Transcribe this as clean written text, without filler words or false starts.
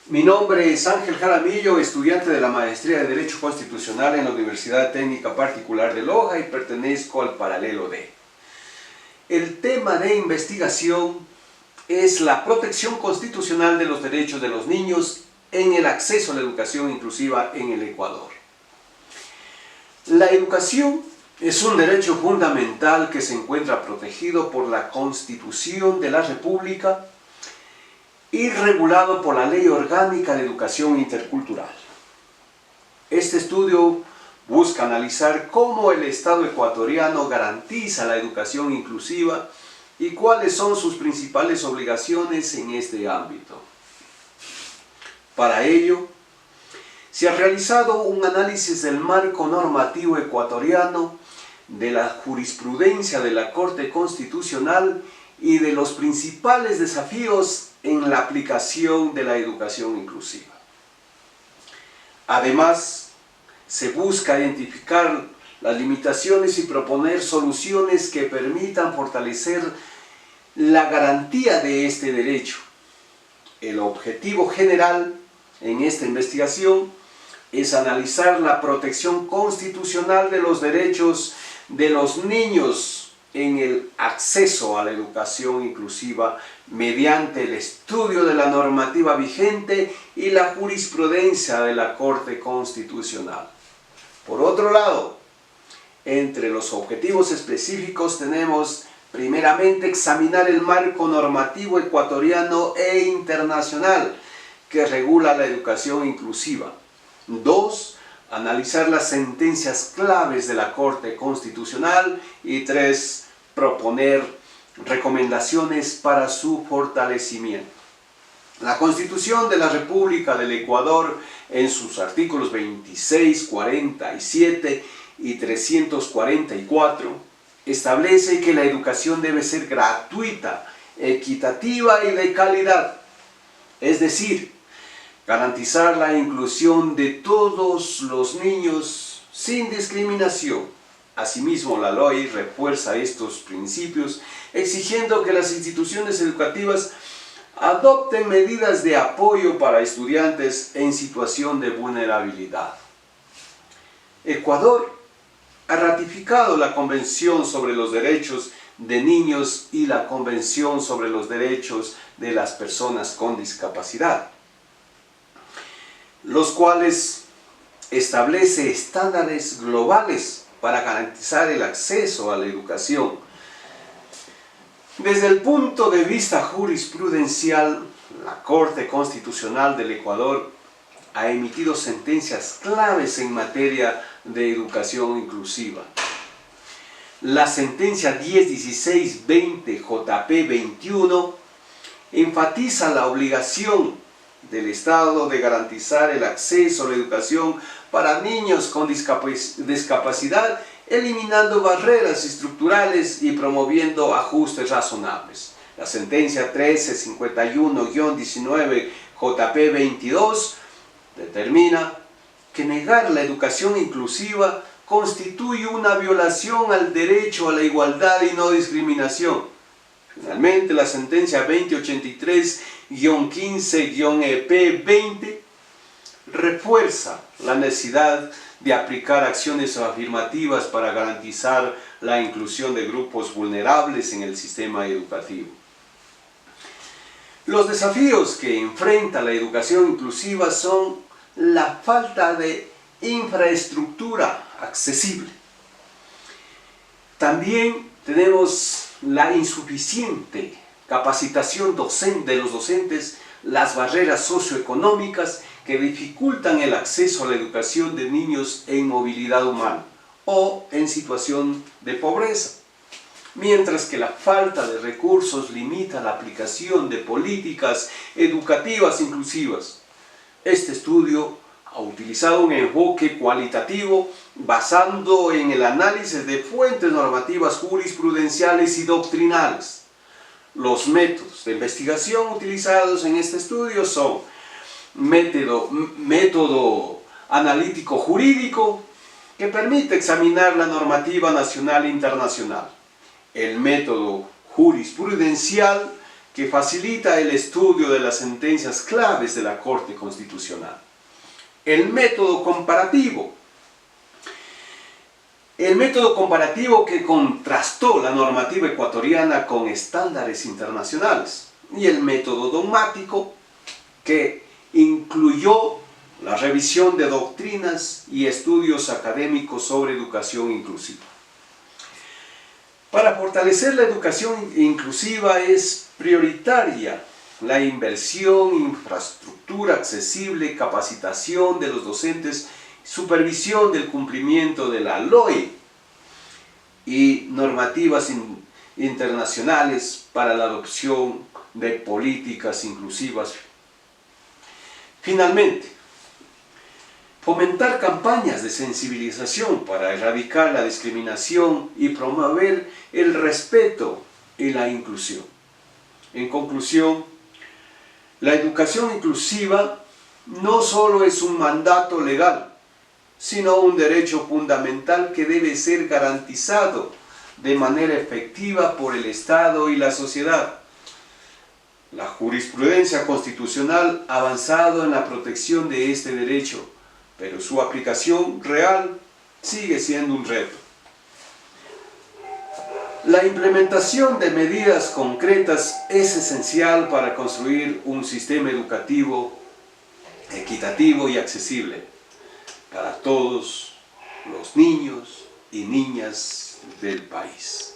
Mi nombre es Ángel Jaramillo, estudiante de la Maestría de Derecho Constitucional en la Universidad Técnica Particular de Loja y pertenezco al paralelo D. El tema de investigación es la protección constitucional de los derechos de los niños en el acceso a la educación inclusiva en el Ecuador. La educación es un derecho fundamental que se encuentra protegido por la Constitución de la República y regulado por la Ley Orgánica de Educación Intercultural. Este estudio busca analizar cómo el Estado ecuatoriano garantiza la educación inclusiva y cuáles son sus principales obligaciones en este ámbito. Para ello, se ha realizado un análisis del marco normativo ecuatoriano, de la jurisprudencia de la Corte Constitucional y de los principales desafíos en la aplicación de la educación inclusiva. Además, se busca identificar las limitaciones y proponer soluciones que permitan fortalecer la garantía de este derecho. El objetivo general en esta investigación es analizar la protección constitucional de los derechos de los niños en el acceso a la educación inclusiva mediante el estudio de la normativa vigente y la jurisprudencia de la Corte Constitucional. Por otro lado, entre los objetivos específicos tenemos primeramente examinar el marco normativo ecuatoriano e internacional que regula la educación inclusiva. 2. Analizar las sentencias claves de la Corte Constitucional y 3. Proponer recomendaciones para su fortalecimiento. La Constitución de la República del Ecuador, en sus artículos 26, 47 y 344, establece que la educación debe ser gratuita, equitativa y de calidad, es decir, garantizar la inclusión de todos los niños sin discriminación. Asimismo, la ley refuerza estos principios, exigiendo que las instituciones educativas adopten medidas de apoyo para estudiantes en situación de vulnerabilidad. Ecuador ha ratificado la Convención sobre los Derechos de Niños y la Convención sobre los Derechos de las Personas con Discapacidad, los cuales establece estándares globales para garantizar el acceso a la educación. Desde el punto de vista jurisprudencial, la Corte Constitucional del Ecuador ha emitido sentencias claves en materia de educación inclusiva. La sentencia 1016-20 JP 21 enfatiza la obligación del Estado de garantizar el acceso a la educación para niños con discapacidad, eliminando barreras estructurales y promoviendo ajustes razonables. La sentencia 1351-19 JP 22 determina que negar la educación inclusiva constituye una violación al derecho a la igualdad y no discriminación. Finalmente, la sentencia 2083-15-EP 20 refuerza la necesidad de aplicar acciones afirmativas para garantizar la inclusión de grupos vulnerables en el sistema educativo. Los desafíos que enfrenta la educación inclusiva son la falta de infraestructura accesible. También tenemos la insuficiente capacitación de los docentes, las barreras socioeconómicas que dificultan el acceso a la educación de niños en movilidad humana o en situación de pobreza, mientras que la falta de recursos limita la aplicación de políticas educativas inclusivas. Este estudio ha utilizado un enfoque cualitativo basando en el análisis de fuentes normativas jurisprudenciales y doctrinales. Los métodos de investigación utilizados en este estudio son método analítico jurídico, que permite examinar la normativa nacional e internacional. El método jurisprudencial, que facilita el estudio de las sentencias claves de la Corte Constitucional. El método comparativo. El método comparativo que contrastó la normativa ecuatoriana con estándares internacionales. Y el método dogmático que incluyó la revisión de doctrinas y estudios académicos sobre educación inclusiva. Para fortalecer la educación inclusiva es prioritaria la inversión, infraestructura accesible, capacitación de los docentes, supervisión del cumplimiento de la LOE y normativas internacionales para la adopción de políticas inclusivas. Finalmente, fomentar campañas de sensibilización para erradicar la discriminación y promover el respeto y la inclusión. En conclusión, la educación inclusiva no solo es un mandato legal, sino un derecho fundamental que debe ser garantizado de manera efectiva por el Estado y la sociedad. La jurisprudencia constitucional ha avanzado en la protección de este derecho, pero su aplicación real sigue siendo un reto. La implementación de medidas concretas es esencial para construir un sistema educativo equitativo y accesible para todos los niños y niñas del país.